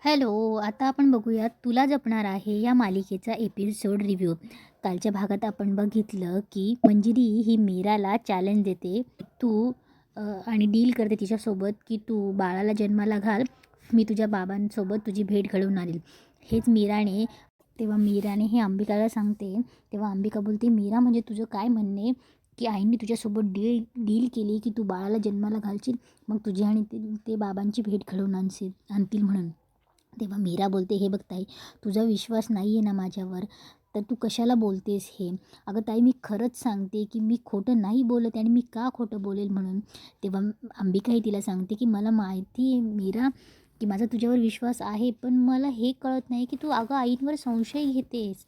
Hello, आता आपण बघूयात तुला जपणार आहे या मालिकेचा एपिसोड रिव्ह्यू. कालच्या भागात आपण बघितलं की मंजिरी ही मीराला चॅलेंज देते. तू आणि डील करते तिच्यासोबत की तू बाळाला जन्माला घाल, मी तुझ्या बाबांसोबत तुझी भेट घडवून आणील. हेच मीराने हे अंबिकाला सांगते. तेव्हा अंबिका बोलते, मीरा म्हणजे तुझं काय म्हणणे की आईने तुझ्यासोबत डील केली की तू बाळाला जन्माला घालशील, मग तुझी आणि ते बाबांची भेट घडवून आणतील म्हणून. तेव्हा मीरा बोलते, हे बघ ताई, तुझा विश्वास नाही आहे ना माझ्यावर, तर तू कशाला बोलतेस हे. अगं ताई, मी खरंच सांगते की मी खोटं नाही बोलत आणि मी का खोटं बोलेल म्हणून. तेव्हा अंबिकाही तिला सांगते की मला माहिती आहे मीरा की माझा तुझ्यावर विश्वास आहे, पण मला हे कळत नाही की तू अगं आईंवर संशय घेतेस.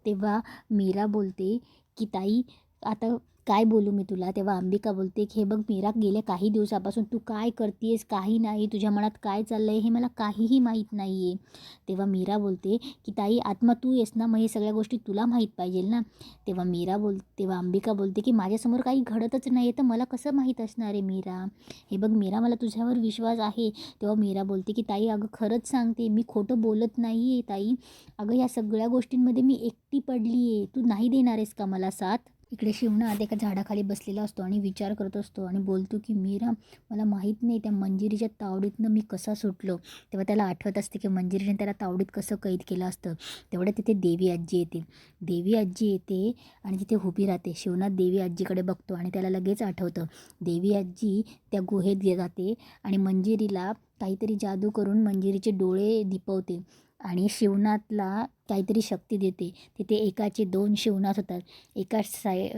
तेव्हा मीरा बोलते की ताई, आता काय बोलू मी तुला. तेव्हा अंबिका बोलते की हे बघ मीरा, गेल्या काही दिवसापासून तू काय करतेस काही नाही, तुझ्या मनात काय चाललं आहे हे मला काहीही माहीत नाही आहे. तेव्हा मीरा बोलते की ताई, आत्मा तू आहेस ना, मग हे सगळ्या गोष्टी तुला माहीत पाहिजेल ना. तेव्हा अंबिका बोलते की माझ्यासमोर काही घडतच नाही आहे तर मला कसं माहीत असणार आहे मीरा. हे बघ मीरा, मला तुझ्यावर विश्वास आहे. तेव्हा मीरा बोलते की ताई, अगं खरंच सांगते, मी खोटं बोलत नाही आहे ताई. अगं या सगळ्या गोष्टींमध्ये मी एकटी पडली आहे, तू नाही देणार आहेस का मला साथ. इकडे शिवनाथ एका झाडाखाली बसलेला असतो आणि विचार करत असतो आणि बोलतो की मीरा, मला माहीत नाही त्या मंजिरीच्या तावडीतनं मी कसा सुटलो. तेव्हा त्याला आठवत असते की मंजिरीने त्याला तावडीत कसं कैद केलं असतं. तेवढ्या तिथे देवी आजी येते. देवी आजी येते आणि तिथे उभी राहते. शिवनाथ देवी आजीकडे बघतो आणि त्याला लगेच आठवतं. देवी आजी त्या गुहेत जाते आणि मंजिरीला काहीतरी जादू करून मंजिरीचे डोळे दिपवते आणि शिवनाथला काहीतरी शक्ती देते. तिथे एकाचे 2 शिवनाथ होतात. एका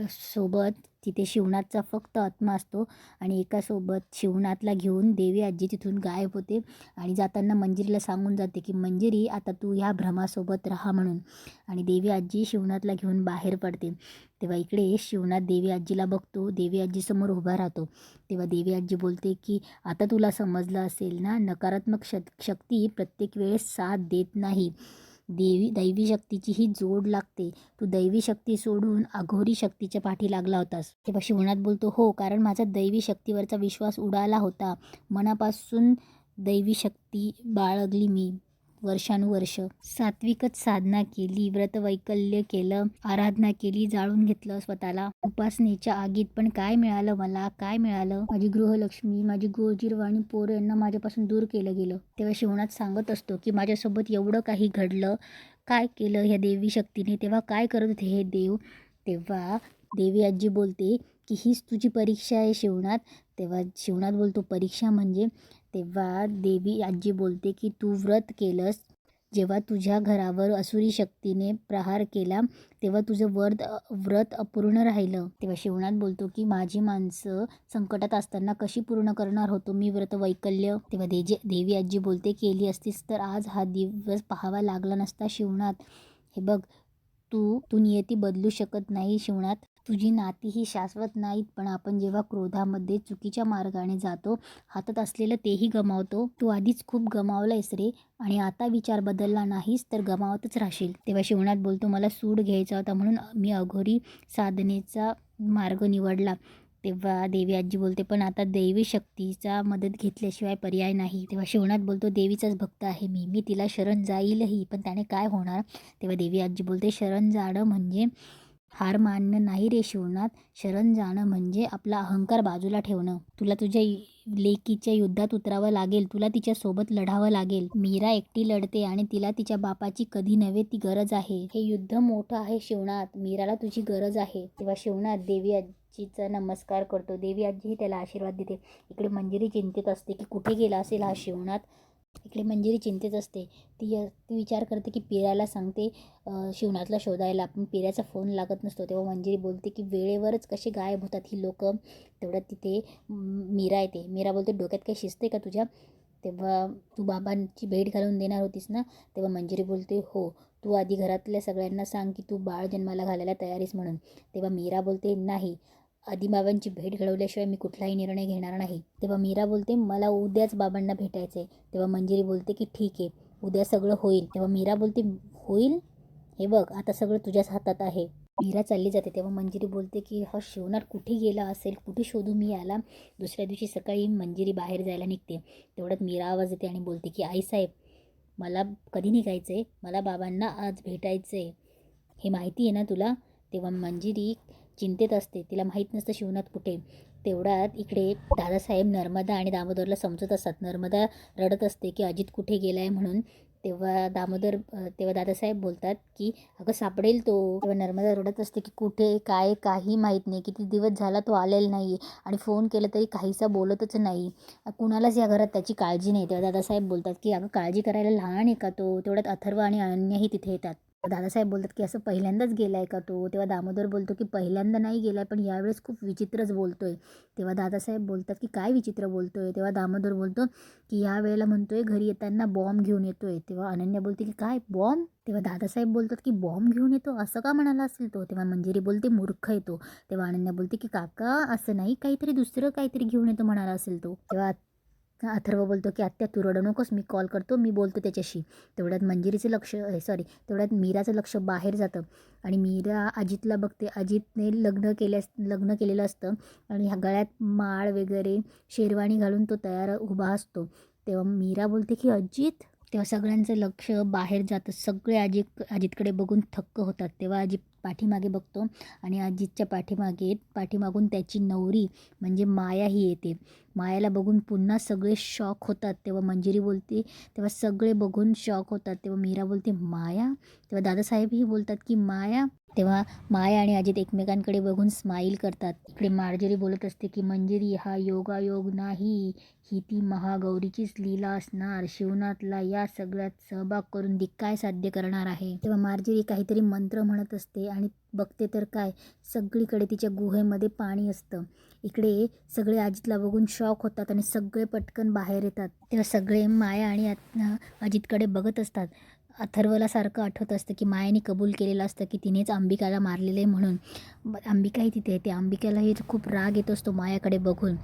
सोबत तिथे शिवनाथचा फक्त आत्मा असतो आणि एकासोबत शिवनाथला घेऊन देवी आजी तिथून गायब होते आणि जाताना मंजिरीला सांगून जाते की मंजिरी, आता तू ह्या भ्रमासोबत राहा म्हणून. आणि देवी आजी शिवनाथला घेऊन बाहेर पडते. तेव्हा इकडे शिवनाथ देवी आजीला बघतो, देवी आजीसमोर उभा राहतो. तेव्हा देवी आजी बोलते की आता तुला समजलं असेल ना, नकारात्मक शक्ती प्रत्येक वेळेस साथ देत नाही. दैवी शक्तीची ही जोड लागते. तू दैवी शक्ती सोडून अघोरी शक्तीच्या पाठी लागला होतास. तेव्हा शिवनाथ बोलतो, हो, कारण माझा दैवी शक्तीवरचा विश्वास उडाला होता. मनापासून दैवी शक्ती बाळगली मी वर्षानुवर्ष. सात्विकच साधना केली, व्रतवैकल्य केलं, आराधना केली, जाळून घेतलं स्वतःला उपासनेच्या आगीत. पण काय मिळालं मला, काय मिळालं. माझी गृहलक्ष्मी, माझी गोजीरवाणी पोरं यांना माझ्यापासून दूर केलं गेलं. तेव्हा शिवनाथ सांगत असतो की माझ्यासोबत एवढं काही घडलं, काय केलं ह्या देवी शक्तीने, तेव्हा काय करत होते हे देव. तेव्हा देवी आजी बोलते की हीच तुझी परीक्षा आहे शिवनाथ. तेव्हा शिवनाथ बोलतो, परीक्षा म्हणजे. तेव्हा देवी आजी बोलते की तू व्रत केलंस, जेव्हा तुझ्या घरावर असुरी शक्तीने प्रहार केला तेव्हा तुझं व्रत अपूर्ण राहिलं. तेव्हा शिवनाथ बोलतो की माझी माणसं संकटात असताना कशी पूर्ण करणार होतो मी व्रत वैकल्य. तेव्हा देवी आजी बोलते, केली असतीस तर आज हा दिवस पाहावा लागला नसता शिवनाथ. हे बघ, तू नियती बदलू शकत नाही शिवनाथ. तुझी नाती ही शाश्वत नाहीत, पण आपण जेव्हा क्रोधामध्ये चुकीच्या मार्गाने जातो, हातात असलेलं तेही गमावतो. तू आधीच खूप गमावलंयस रे, आणि आता विचार बदलला नाहीस तर गमावतच राहशील. तेव्हा शिवनाथ बोलतो, मला सूड घ्यायचा होता म्हणून मी अघोरी साधनेचा मार्ग निवडला. तेव्हा देवी आजी बोलते, पण आता दैवी शक्तीचा मदत घेतल्याशिवाय पर्याय नाही. तेव्हा शिवनाथ बोलतो, देवीचाच भक्त आहे मी तिला शरण जाईलही, पण त्याने काय होणार. तेव्हा देवी आजी बोलते, शरण जाणं म्हणजे हार मानणं नाही रे शिवनाथ. शरण जाणं म्हणजे आपला अहंकार बाजूला ठेवणं. तुला तुझ्या लेकीच्या युद्धात उतरावं लागेल, तुला तिच्यासोबत लढावं लागेल. मीरा एकटी लढते आणि तिला तिच्या बापाची कधी नव्हे ती गरज आहे. हे युद्ध मोठं आहे शिवनाथ, मीराला तुझी गरज आहे. तेव्हा शिवनाथ देवी आजीचा नमस्कार करतो. देवी आजीही त्याला आशीर्वाद देते. इकडे मंजिरी चिंतित असते की कुठे गेला असेल हा शिवनाथ. इकडे मंजिरी चिंतेत असते. ती विचार करते की पिऱ्याला सांगते शिवनाथला शोधायला, पण पिऱ्याचा फोन लागत नसतो. तेव्हा मंजिरी बोलते की वेळेवरच कसे गायब होतात ही लोक. तेवढ्यात तिथे मीरा येते. मीरा बोलते, डोक्यात काही शिजते का तुझ्या. तेव्हा तू बाबांची भेट घालून देणार होतीस ना. तेव्हा मंजिरी बोलते, हो, तू आधी घरातल्या सगळ्यांना सांग की तू बाळ जन्माला घालायला तयारीस म्हणून. तेव्हा मीरा बोलते, नाही, आधी बाबांची भेट घडवल्याशिवाय मी कुठलाही निर्णय घेणार नाही. तेव्हा मीरा बोलते, मला उद्याच बाबांना भेटायचं आहे. तेव्हा मंजिरी बोलते की ठीक आहे, उद्या सगळं होईल. तेव्हा मीरा बोलते, होईल, हे बघ आता सगळं तुझ्याच हातात आहे. मीरा चालली जाते. तेव्हा मंजिरी बोलते की हा शिवनाथ कुठे गेला असेल, कुठे शोधू मी याला. दुसऱ्या दिवशी सकाळी मंजिरी बाहेर जायला निघते. तेवढ्यात मीरा आवाज येते आणि बोलते की आईसाहेब. मला कधी निघायचं आहे, मला बाबांना आज भेटायचं आहे, हे माहिती आहे ना तुला. तेव्हा मंजिरी चिंतेत असते, तिला माहीत नसतं शिवनाथ कुठे. तेवढ्यात इकडे दादासाहेब नर्मदा आणि दामोदरला समजत असतात. नर्मदा रडत असते की अजित कुठे गेला आहे म्हणून. तेव्हा दादासाहेब बोलतात की अगं सापडेल तो. तेव्हा नर्मदा रडत असते की कुठे काय काही माहीत नाही, किती दिवस झाला तो आलेला नाही आणि फोन केला तरी काहीसा बोलतच नाही, कुणालाच या घरात त्याची काळजी नाही. तेव्हा दादासाहेब बोलतात की अगं काळजी करायला लहान आहे का तो. तेवढ्यात अथर्व आणि अनन्याही तिथे येतात. दादासाहेब बोलतात की असं पहिल्यांदाच गेलाय का तो. तेव्हा दामोदर बोलतो की पहिल्यांदा नाही गेलाय, पण यावेळेस खूप विचित्रच बोलतोय. तेव्हा दादासाहेब बोलतात की काय विचित्र बोलतोय. तेव्हा दामोदर बोलतो की या वेळेला म्हणतोय घरी येताना बॉम्ब घेऊन येतोय. तेव्हा अनन्या बोलते की काय बॉम्ब. तेव्हा दादासाहेब बोलतात की बॉम्ब घेऊन येतो असं का म्हणाला असेल तो. तेव्हा मंजिरी बोलते मूर्ख येतो. तेव्हा अनन्या बोलते की काका असं नाही, काहीतरी दुसरं काहीतरी घेऊन येतो म्हणाला असेल तो. तेव्हा अथर्व बोलतो की आत्या तू रडू नकोस, मी कॉल करतो, मी बोलतो त्याच्याशी. तेवढ्यात मंजिरीचं लक्ष तेवढ्यात मीराचं लक्ष बाहेर जातं आणि मीरा अजितला बघते. अजितने लग्न केलेलं असतं आणि ह्या गळ्यात माळ वगैरे शेरवाणी घालून तो तयार उभा असतो. तेव्हा मीरा बोलते की अजित. तेव्हा सगळ्यांचं लक्ष बाहेर जातं. सगळे अजितकडे बघून थक्क होतात. तेव्हा अजित पाठीमागे बघतो आणि अजितच्या पाठीमागून त्याची नवरी म्हणजे माया ही येते. मायाला बघून पुन्हा सगळे शॉक होतात. तेव्हा मंजिरी बोलते, तेव्हा सगळे बघून शॉक होतात. तेव्हा मीरा बोलते माया. तेव्हा दादासाहेबही बोलतात की माया. तेव्हा माया आणि अजित एकमेकांकडे बघून स्माईल करतात. इकडे मार्जरी बोलत असते की मंजिरी हा योगायोग नाही, ही ती महागौरीचीच लीला असणार. शिवनाथला या सगळ्यात सहभाग करून ती काय साध्य करणार आहे. तेव्हा मार्जरी काहीतरी मंत्र म्हणत असते आणि बघते तर काय, सगळीकडे तिच्या गुहेमध्ये पाणी असतं. इकडे सगळे अजितला बघून शॉक होतात आणि सगळे पटकन बाहेर येतात. तेव्हा सगळे माया आणि अजितकडे बघत असतात. अथर्वला सारखं आठवत असतं की मायाने कबूल केलेलं असतं की तिनेच अंबिकाला मारलेलं आहे म्हणून. अंबिकाही तिथे येते. अंबिकालाही खूप राग येत असतो मायाकडे बघून.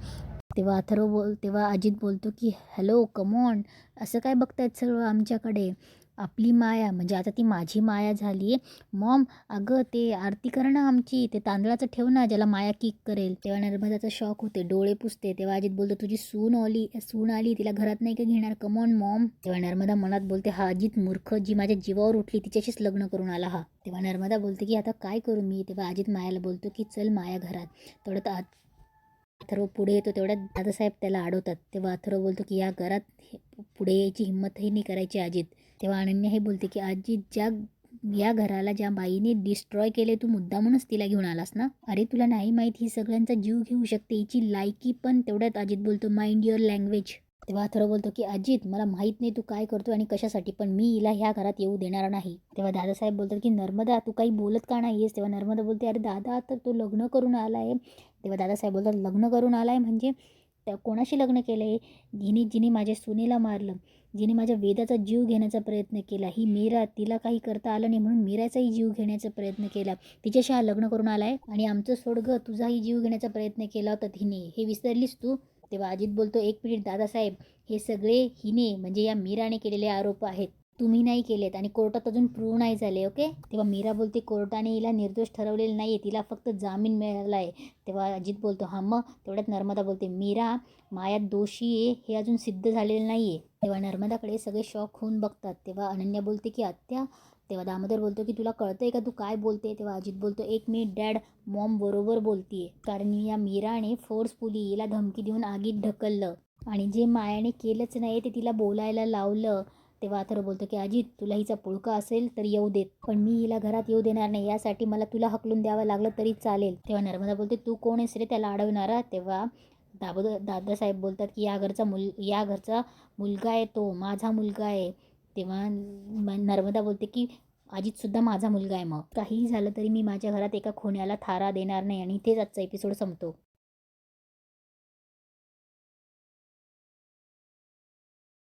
तेव्हा अजित बोलतो की हॅलो कमॉन, असं काय बघतायत सगळं आमच्याकडे. आपली माया म्हणजे आता ती माझी माया झाली आहे. मॉम अगं ते आरती कर ना आमची, ते तांदळाचं ठेव ना ज्याला माया किक करेल. तेव्हा नर्मदाचा शॉक होते, डोळे पुसते. तेव्हा अजित बोलतो तुझी सून आली, तिला घरात नाही का घेणार, कमॉन मॉम. तेव्हा नर्मदा मनात बोलते हा अजित मूर्ख, जी माझ्या जीवावर उठली तिच्याशीच लग्न करून आला हा. तेव्हा नर्मदा बोलते की आता काय करू मी. तेव्हा अजित मायाला बोलतो की चल माया घरात. तेवढ्यात अथर्व पुढे येतो. तेवढ्यात दादासाहेब त्याला अडवतात. तेव्हा अथर्व बोलतो की या घरात पुढे यायची हिंमतही नाही करायची अजित. तेव्हा अनन्या हे बोलते की अजित या घराला ज्या बाईने डिस्ट्रॉय केले तू मुद्दामूनच तिला घेऊन आलास ना. अरे तुला नाही माहीत ही सगळ्यांचा जीव घेऊ शकते, हिची लायकी पण. तेवढ्यात अजित बोलतो माइंड युअर लँग्वेज. तेव्हा अथर्व बोलतो की अजित मला माहीत नाही तू काय करतो आणि कशासाठी, पण मी हिला ह्या घरात येऊ देणार नाही. तेव्हा दादासाहेब बोलतात की नर्मदा तू काही बोलत का नाही आहेस. तेव्हा नर्मदा बोलते अरे दादा आता तो लग्न करून आला आहे. तेव्हा दादासाहेब बोलतात लग्न करून आला आहे म्हणजे त्या कोणाशी लग्न केलं आहे. जिने माझ्या सुनेला मारलं, जिने माझ्या वेदाचा जीव घेण्याचा प्रयत्न केला, ही मीरा, तिला काही करता आलं नाही म्हणून मीराचाही जीव घेण्याचा प्रयत्न केला, तिच्याशी हा लग्न करून आला आहे. आणि आमचं सोडगं तुझाही जीव घेण्याचा प्रयत्न केला होता तिने, हे विसरलीस तू. तेव्हा अजित बोलतो एक मिनिट दादासाहेब, हे सगळे हिने म्हणजे या मीराने केलेले आरोप आहेत, तुम्ही नाही केलेत आणि कोर्टात अजून प्रूव्ह नाही झाले. ओके. तेव्हा मीरा बोलते कोर्टाने हिला निर्दोष ठरवलेलं नाही आहे, तिला फक्त जामीन मिळाला आहे. तेव्हा अजित बोलतो हा मग. तेवढ्यात नर्मदा बोलते मीरा मायात दोषी आहे हे अजून सिद्ध झालेलं नाही आहे. तेव्हा नर्मदाकडे सगळे शॉक होऊन बघतात. तेव्हा अनन्या बोलते की आत्या. तेव्हा दामोदर बोलतो की तुला कळतंय का तू काय बोलते. तेव्हा अजित बोलतो एक मिनिट डॅड, मॉम बरोबर बोलतीये, कारण या मीराने फोर्सफुली हिला धमकी देऊन आगीत ढकललं आणि जे मायाने केलंच नाही ते तिला बोलायला लावलं. तेव्हा अथर्व बोलतो की अजित तुला हिचा पुळका असेल तर येऊ देत, पण मी हिला घरात येऊ देणार नाही, यासाठी मला तुला हकलून द्यावं लागलं तरी चालेल. तेव्हा नर्मदा बोलते तू कोण आहेस रे त्याला अडवणारा. तेव्हा दादासाहेब बोलतात की या घरचा मुलगा आहे, तो माझा मुलगा आहे. तेव्हा नर्मदा बोलते की अजितसुद्धा माझा मुलगा आहे. मग काहीही झालं तरी मी माझ्या घरात एका खोण्याला थारा देणार नाही. आणि इथेच आजचा एपिसोड संपतो.